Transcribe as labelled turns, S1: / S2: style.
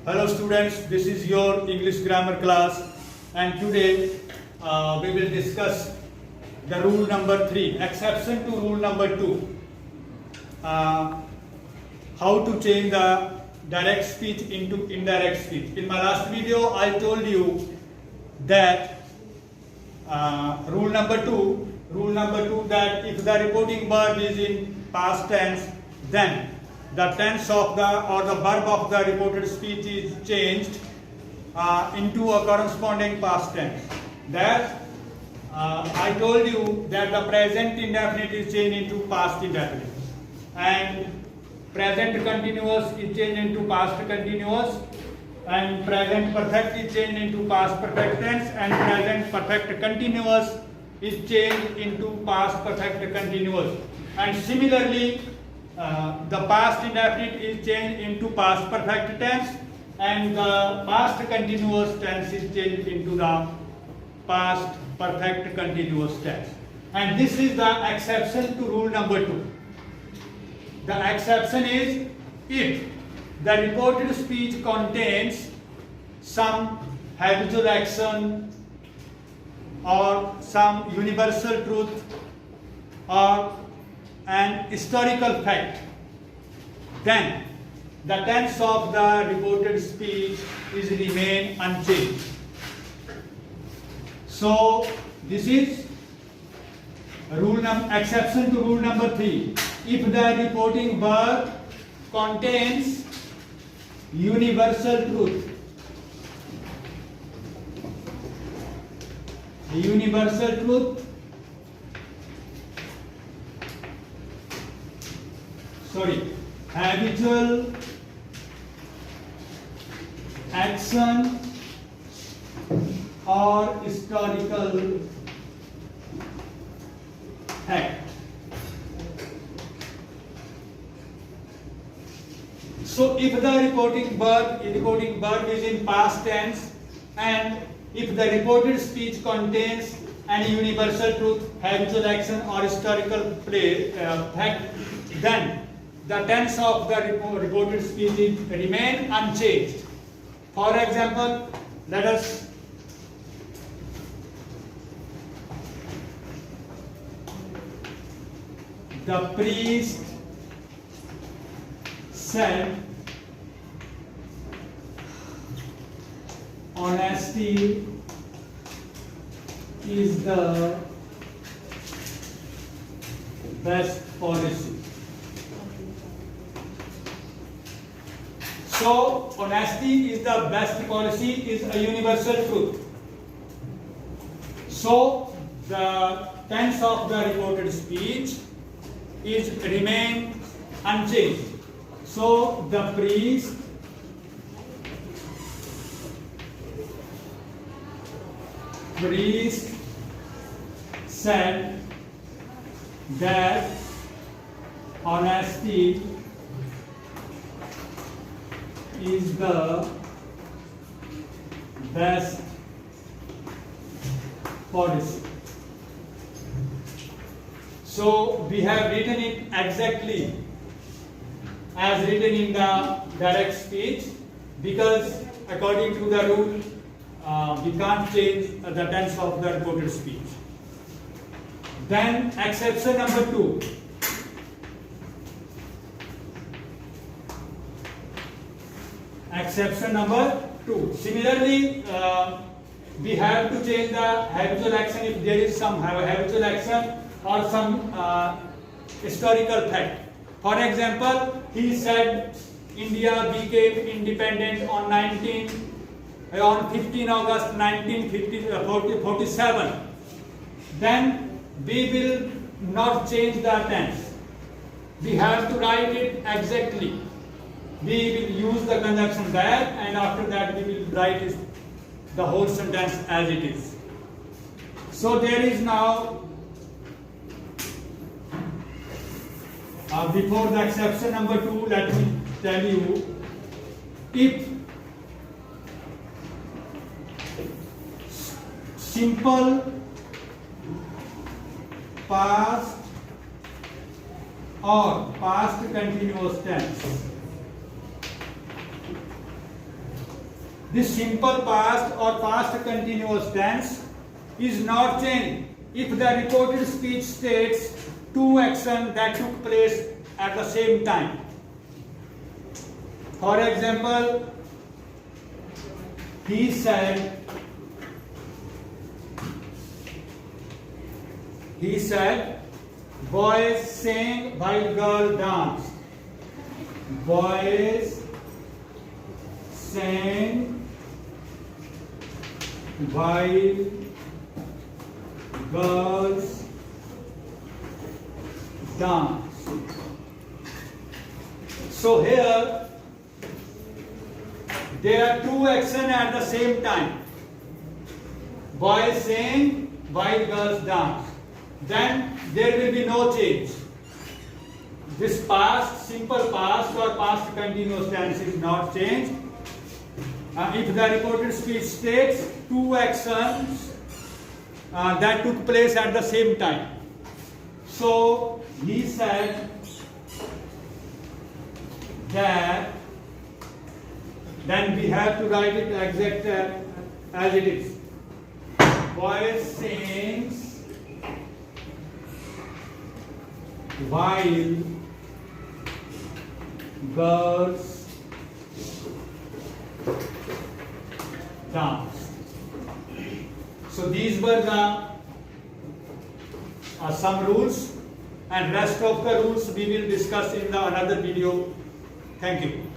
S1: Hello students, this is your English grammar class and today we will discuss the rule number 3, exception to rule number 2. How to change the direct speech into indirect speech. In my last video I told you that rule number 2 that if the reporting verb is in past tense, then the tense of the or the verb of the reported speech is changed into a corresponding past tense. That I told you that the present indefinite is changed into past indefinite and present continuous is changed into past continuous and present perfect is changed into past perfect tense and present perfect continuous is changed into past perfect continuous, and similarly the past indefinite is changed into past perfect tense and the past continuous tense is changed into the past perfect continuous tense. And this is the exception to rule number 2. The exception is if the reported speech contains some habitual action or some universal truth or an historical fact, then the tense of the reported speech is remain unchanged. So this is exception to rule number 3. If the reporting verb contains universal truth, habitual action or historical fact. So if the reporting verb is in past tense and if the reported speech contains any universal truth, habitual action or historical fact, then the tense of the reported speech remain unchanged. For example, let us the priest said honesty is the best policy. So honesty is the best policy is a universal truth. So the tense of the reported speech is remain unchanged. So the priest said that honesty is the best policy. So we have written it exactly as written in the direct speech because according to the rule we can't change the tense of the reported speech. Then exception number 2. Exception number 2. Similarly, we have to change the habitual action if there is some habitual action or some historical fact. For example, he said India became independent on 15 August 1947. Then we will not change the tense. We have to write it exactly. We will use the conjunction that and after that we will write the whole sentence as it is. So there is now before the exception number 2, let me tell you, if simple past or past continuous tense this simple past or past continuous tense is not changed if the reported speech states two actions that took place at the same time. For example, he said, boys sang while girl danced. Boys sang while girls dance. So here there are two actions at the same time. Boys sing while girls dance. Then there will be no change. This past, simple past or past continuous tense is not changed. If the reported speech states two actions that took place at the same time. So he said that, then we have to write it exact as it is. Boy sings while girls dance. So these were the some rules, and rest of the rules we will discuss in the another video. Thank you.